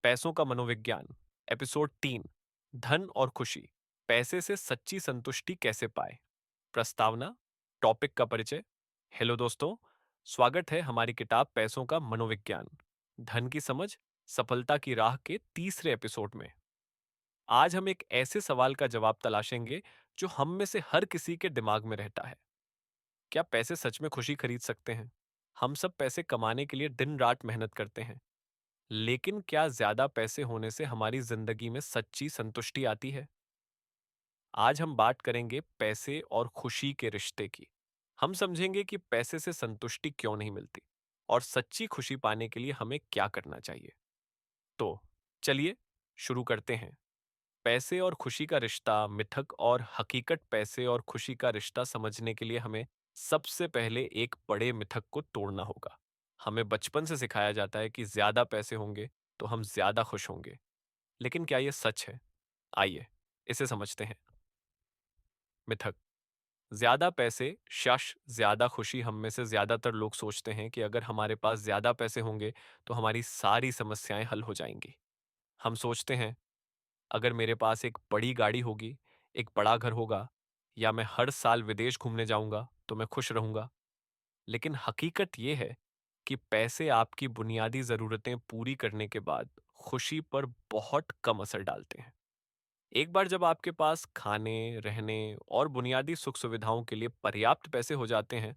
पैसों का मनोविज्ञान एपिसोड 3। धन और खुशी। पैसे से सच्ची संतुष्टि कैसे पाए। प्रस्तावना। टॉपिक का परिचय। हेलो दोस्तों, स्वागत है हमारी किताब पैसों का मनोविज्ञान, धन की समझ, सफलता की राह के तीसरे एपिसोड में। आज हम एक ऐसे सवाल का जवाब तलाशेंगे जो हम में से हर किसी के दिमाग में रहता है। क्या पैसे सच में खुशी खरीद सकते हैं? हम सब पैसे कमाने के लिए दिन रात मेहनत करते हैं, लेकिन क्या ज्यादा पैसे होने से हमारी जिंदगी में सच्ची संतुष्टि आती है? आज हम बात करेंगे पैसे और खुशी के रिश्ते की। हम समझेंगे कि पैसे से संतुष्टि क्यों नहीं मिलती और सच्ची खुशी पाने के लिए हमें क्या करना चाहिए। तो चलिए शुरू करते हैं। पैसे और खुशी का रिश्ता, मिथक और हकीकत। पैसे और खुशी का रिश्ता समझने के लिए हमें सबसे पहले एक बड़े मिथक को तोड़ना होगा। हमें बचपन से सिखाया जाता है कि ज्यादा पैसे होंगे तो हम ज्यादा खुश होंगे, लेकिन क्या यह सच है? आइए इसे समझते हैं। मिथक। ज्यादा पैसे शश ज्यादा खुशी। हम में से ज्यादातर लोग सोचते हैं कि अगर हमारे पास ज्यादा पैसे होंगे तो हमारी सारी समस्याएं हल हो जाएंगी। हम सोचते हैं अगर मेरे पास एक बड़ी गाड़ी होगी, एक बड़ा घर होगा, या मैं हर साल विदेश घूमने जाऊंगा तो मैं खुश रहूंगा। लेकिन हकीकत यह है कि पैसे आपकी बुनियादी जरूरतें पूरी करने के बाद खुशी पर बहुत कम असर डालते हैं। एक बार जब आपके पास खाने, रहने और बुनियादी सुख सुविधाओं के लिए पर्याप्त पैसे हो जाते हैं,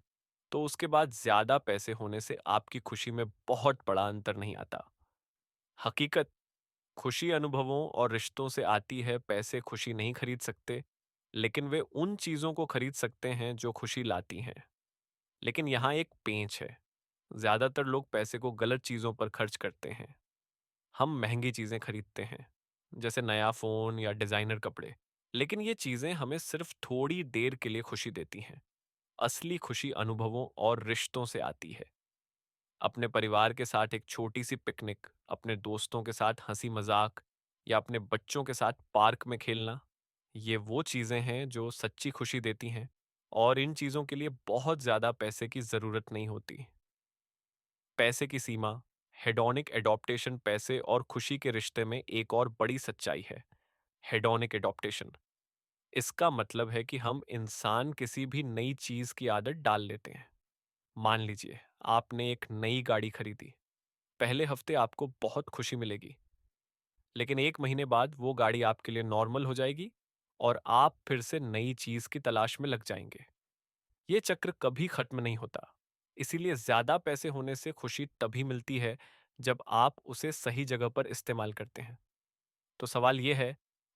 तो उसके बाद ज्यादा पैसे होने से आपकी खुशी में बहुत बड़ा अंतर नहीं आता। हकीकत। खुशी अनुभवों और रिश्तों से आती है। पैसे खुशी नहीं खरीद सकते, लेकिन वे उन चीजों को खरीद सकते हैं जो खुशी लाती हैं। लेकिन यहाँ एक पेंच है। ज्यादातर लोग पैसे को गलत चीजों पर खर्च करते हैं। हम महंगी चीजें खरीदते हैं, जैसे नया फोन या डिजाइनर कपड़े, लेकिन ये चीजें हमें सिर्फ थोड़ी देर के लिए खुशी देती हैं। असली खुशी अनुभवों और रिश्तों से आती है। अपने परिवार के साथ एक छोटी सी पिकनिक, अपने दोस्तों के साथ हंसी मजाक, या अपने बच्चों के साथ पार्क में खेलना, ये वो चीजें हैं जो सच्ची खुशी देती हैं। और इन चीजों के लिए बहुत ज्यादा पैसे की जरूरत नहीं होती। पैसे की सीमा। Hedonic adaptation. पैसे और खुशी के रिश्ते में एक और बड़ी सच्चाई है। Hedonic adaptation. इसका मतलब है कि हम इंसान किसी भी नई चीज की आदत डाल लेते हैं। मान लीजिए आपने एक नई गाड़ी खरीदी। पहले हफ्ते आपको बहुत खुशी मिलेगी, लेकिन एक महीने बाद वो गाड़ी आपके लिए नॉर्मल हो जाएगी और आप फिर से नई चीज की तलाश में लग जाएंगे। ये चक्र कभी खत्म नहीं होता। इसीलिए ज्यादा पैसे होने से खुशी तभी मिलती है जब आप उसे सही जगह पर इस्तेमाल करते हैं। तो सवाल यह है,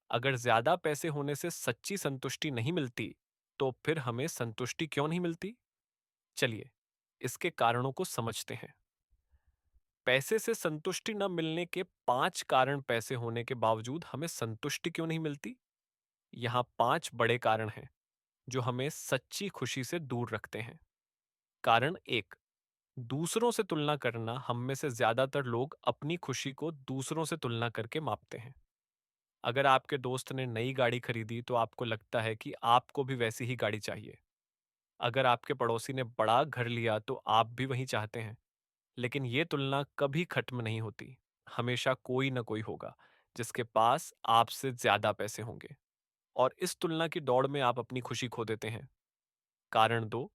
अगर ज्यादा पैसे होने से सच्ची संतुष्टि नहीं मिलती, तो फिर हमें संतुष्टि क्यों नहीं मिलती? चलिए इसके कारणों को समझते हैं। पैसे से संतुष्टि न मिलने के 5 कारण। पैसे होने के बावजूद हमें संतुष्टि क्यों नहीं मिलती? यहाँ 5 बड़े कारण हैं जो हमें सच्ची खुशी से दूर रखते हैं। कारण 1। दूसरों से तुलना करना। हम में से ज्यादातर लोग अपनी खुशी को दूसरों से तुलना करके मापते हैं। अगर आपके दोस्त ने नई गाड़ी खरीदी तो आपको लगता है कि आपको भी वैसी ही गाड़ी चाहिए। अगर आपके पड़ोसी ने बड़ा घर लिया तो आप भी वही चाहते हैं। लेकिन ये तुलना कभी खत्म नहीं होती। हमेशा कोई ना कोई होगा जिसके पास आपसे ज्यादा पैसे होंगे, और इस तुलना की दौड़ में आप अपनी खुशी खो देते हैं। कारण 2।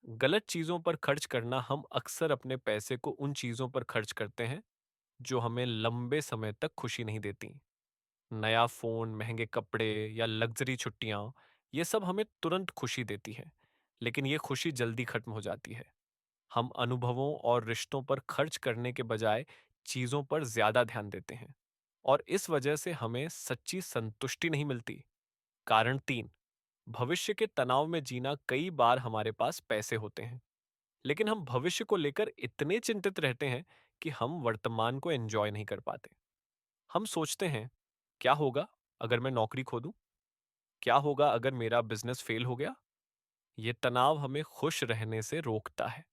गलत चीजों पर खर्च करना। हम अक्सर अपने पैसे को उन चीजों पर खर्च करते हैं जो हमें लंबे समय तक खुशी नहीं देती। नया फोन, महंगे कपड़े या लग्जरी छुट्टियां, ये सब हमें तुरंत खुशी देती है, लेकिन ये खुशी जल्दी खत्म हो जाती है। हम अनुभवों और रिश्तों पर खर्च करने के बजाय चीजों पर ज्यादा ध्यान देते हैं, और इस वजह से हमें सच्ची संतुष्टि नहीं मिलती। कारण 3। भविष्य के तनाव में जीना। कई बार हमारे पास पैसे होते हैं, लेकिन हम भविष्य को लेकर इतने चिंतित रहते हैं कि हम वर्तमान को एंजॉय नहीं कर पाते। हम सोचते हैं, क्या होगा अगर मैं नौकरी खो दूं? क्या होगा अगर मेरा बिजनेस फेल हो गया? ये तनाव हमें खुश रहने से रोकता है।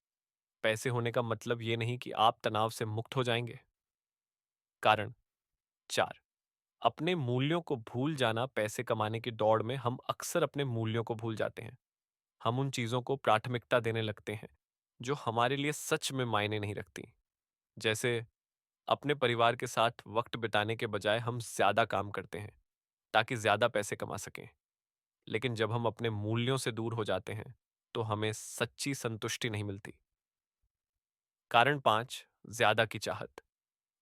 पैसे होने का मतलब ये नहीं कि आप तनाव से मुक्त हो जाएंगे। कारण 4। अपने मूल्यों को भूल जाना। पैसे कमाने की दौड़ में हम अक्सर अपने मूल्यों को भूल जाते हैं। हम उन चीजों को प्राथमिकता देने लगते हैं जो हमारे लिए सच में मायने नहीं रखती। जैसे अपने परिवार के साथ वक्त बिताने के बजाय हम ज्यादा काम करते हैं ताकि ज्यादा पैसे कमा सकें। लेकिन जब हम अपने मूल्यों से दूर हो जाते हैं तो हमें सच्ची संतुष्टि नहीं मिलती। कारण 5, ज्यादा की चाहत।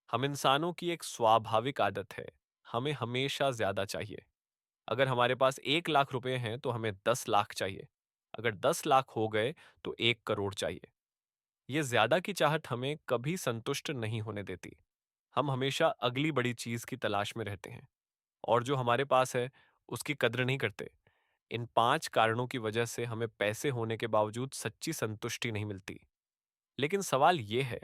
हम इंसानों की एक स्वाभाविक आदत है, हमें हमेशा ज्यादा चाहिए। अगर हमारे पास 1 लाख रुपए हैं तो हमें 10 लाख चाहिए। अगर 10 लाख हो गए तो 1 करोड़ चाहिए। ये ज्यादा की चाहत हमें कभी संतुष्ट नहीं होने देती। हम हमेशा अगली बड़ी चीज की तलाश में रहते हैं और जो हमारे पास है उसकी कद्र नहीं करते। इन 5 कारणों की वजह से हमें पैसे होने के बावजूद सच्ची संतुष्टि नहीं मिलती। लेकिन सवाल ये है,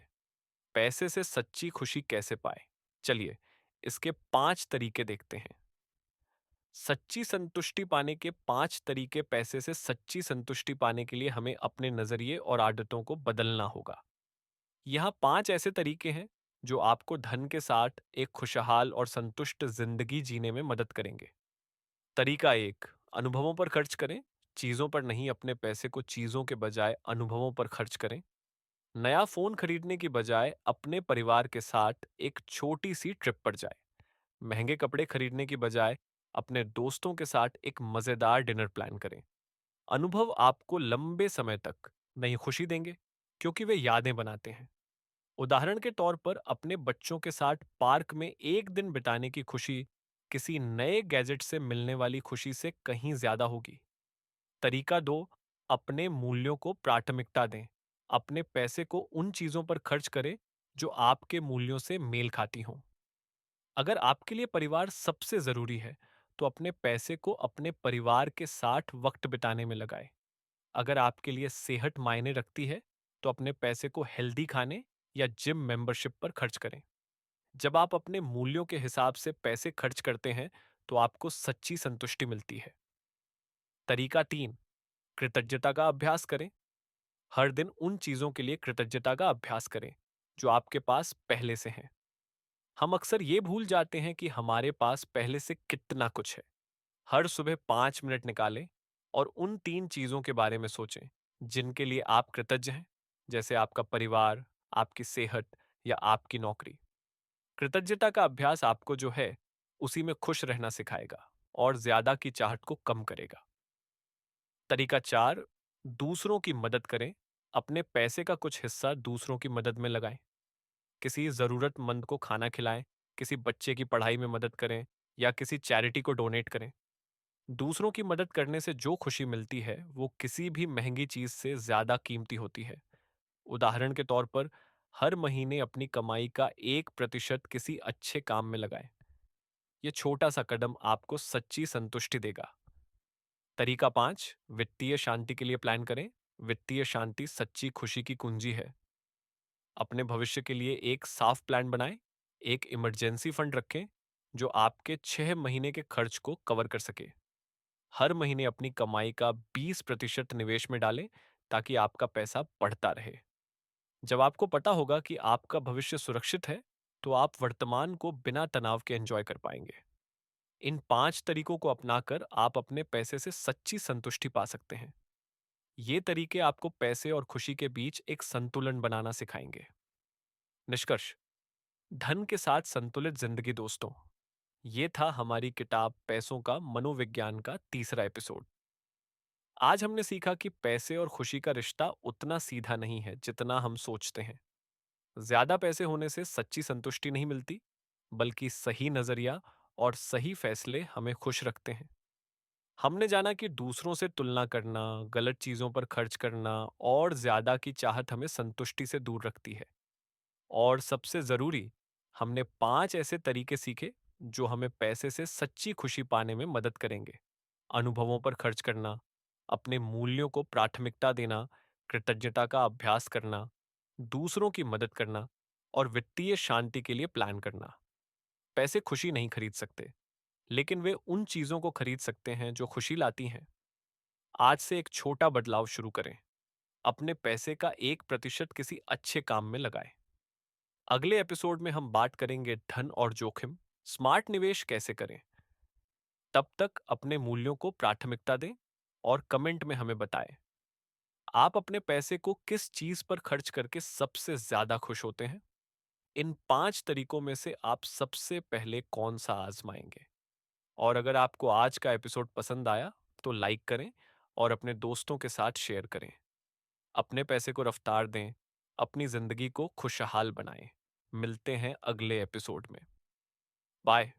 पैसे से सच्ची खुशी कैसे पाए? चलिए, इसके 5 तरीके देखते हैं। सच्ची संतुष्टि पाने के 5 तरीके। पैसे से सच्ची संतुष्टि पाने के लिए हमें अपने नजरिए और आदतों को बदलना होगा। यहाँ 5 ऐसे तरीके हैं जो आपको धन के साथ एक खुशहाल और संतुष्ट जिंदगी जीने में मदद करेंगे। तरीका 1, अनुभवों पर खर्च करें। चीजों पर नहीं, अपने पैसे को चीजों के बजाय अनुभवों पर खर्च करें। नया फोन खरीदने की बजाय अपने परिवार के साथ एक छोटी सी ट्रिप पर जाए। महंगे कपड़े खरीदने की बजाय अपने दोस्तों के साथ एक मजेदार डिनर प्लान करें। अनुभव आपको लंबे समय तक नई खुशी देंगे क्योंकि वे यादें बनाते हैं। उदाहरण के तौर पर अपने बच्चों के साथ पार्क में एक दिन बिताने की खुशी किसी नए गैजेट से मिलने वाली खुशी से कहीं ज्यादा होगी। तरीका 2, अपने मूल्यों को प्राथमिकता दें। अपने पैसे को उन चीजों पर खर्च करें जो आपके मूल्यों से मेल खाती हों। अगर आपके लिए परिवार सबसे जरूरी है तो अपने पैसे को अपने परिवार के साथ वक्त बिताने में लगाएं। अगर आपके लिए सेहत मायने रखती है तो अपने पैसे को हेल्दी खाने या जिम मेंबरशिप पर खर्च करें। जब आप अपने मूल्यों के हिसाब से पैसे खर्च करते हैं तो आपको सच्ची संतुष्टि मिलती है। तरीका 3, कृतज्ञता का अभ्यास करें। हर दिन उन चीजों के लिए कृतज्ञता का अभ्यास करें जो आपके पास पहले से हैं। हम अक्सर ये भूल जाते हैं कि हमारे पास पहले से कितना कुछ है। हर सुबह 5 मिनट निकालें और उन 3 चीजों के बारे में सोचें जिनके लिए आप कृतज्ञ हैं, जैसे आपका परिवार, आपकी सेहत या आपकी नौकरी। कृतज्ञता का अभ्यास आपको जो है उसी में खुश रहना सिखाएगा और ज्यादा की चाहत को कम करेगा। तरीका 4, दूसरों की मदद करें। अपने पैसे का कुछ हिस्सा दूसरों की मदद में लगाएं। किसी जरूरतमंद को खाना खिलाएं, किसी बच्चे की पढ़ाई में मदद करें या किसी चैरिटी को डोनेट करें। दूसरों की मदद करने से जो खुशी मिलती है वो किसी भी महंगी चीज से ज्यादा कीमती होती है। उदाहरण के तौर पर, हर महीने अपनी कमाई का 1% किसी अच्छे काम में लगाएं। ये छोटा सा कदम आपको सच्ची संतुष्टि देगा। तरीका 5, वित्तीय शांति के लिए प्लान करें। वित्तीय शांति सच्ची खुशी की कुंजी है। अपने भविष्य के लिए एक साफ प्लान बनाएं। एक इमरजेंसी फंड रखें जो आपके 6 महीने के खर्च को कवर कर सके। हर महीने अपनी कमाई का 20% निवेश में डालें ताकि आपका पैसा बढ़ता रहे। जब आपको पता होगा कि आपका भविष्य सुरक्षित है तो आप वर्तमान को बिना तनाव के एंजॉय कर पाएंगे। इन 5 तरीकों को अपनाकर आप अपने पैसे से सच्ची संतुष्टि पा सकते हैं। ये तरीके आपको पैसे और खुशी के बीच एक संतुलन बनाना सिखाएंगे। निष्कर्ष, धन के साथ संतुलित जिंदगी दोस्तों, ये था हमारी किताब पैसों का मनोविज्ञान का तीसरा एपिसोड। आज हमने सीखा कि पैसे और खुशी का रिश्ता उतना सीधा नहीं है जितना हम सोचते हैं। ज्यादा पैसे होने से सच्ची संतुष्टि नहीं मिलती, बल्कि सही नजरिया और सही फैसले हमें खुश रखते हैं। हमने जाना कि दूसरों से तुलना करना, गलत चीजों पर खर्च करना और ज्यादा की चाहत हमें संतुष्टि से दूर रखती है। और सबसे जरूरी, हमने 5 ऐसे तरीके सीखे जो हमें पैसे से सच्ची खुशी पाने में मदद करेंगे। अनुभवों पर खर्च करना, अपने मूल्यों को प्राथमिकता देना, कृतज्ञता का अभ्यास करना, दूसरों की मदद करना और वित्तीय शांति के लिए प्लान करना। पैसे खुशी नहीं खरीद सकते, लेकिन वे उन चीजों को खरीद सकते हैं जो खुशी लाती हैं। आज से एक छोटा बदलाव शुरू करें। अपने पैसे का 1% किसी अच्छे काम में लगाएं। अगले एपिसोड में हम बात करेंगे धन और जोखिम, स्मार्ट निवेश कैसे करें। तब तक अपने मूल्यों को प्राथमिकता दें और कमेंट में हमें बताएं, आप अपने पैसे को किस चीज पर खर्च करके सबसे ज्यादा खुश होते हैं। इन 5 तरीकों में से आप सबसे पहले कौन-सा आज़माएँगे? और अगर आपको आज का एपिसोड पसंद आया, तो लाइक करें और अपने दोस्तों के साथ शेयर करें। अपने पैसे को रफ्तार दें, अपनी ज़िंदगी को खुशहाल बनाएँ। मिलते हैं अगले एपिसोड में। बाय।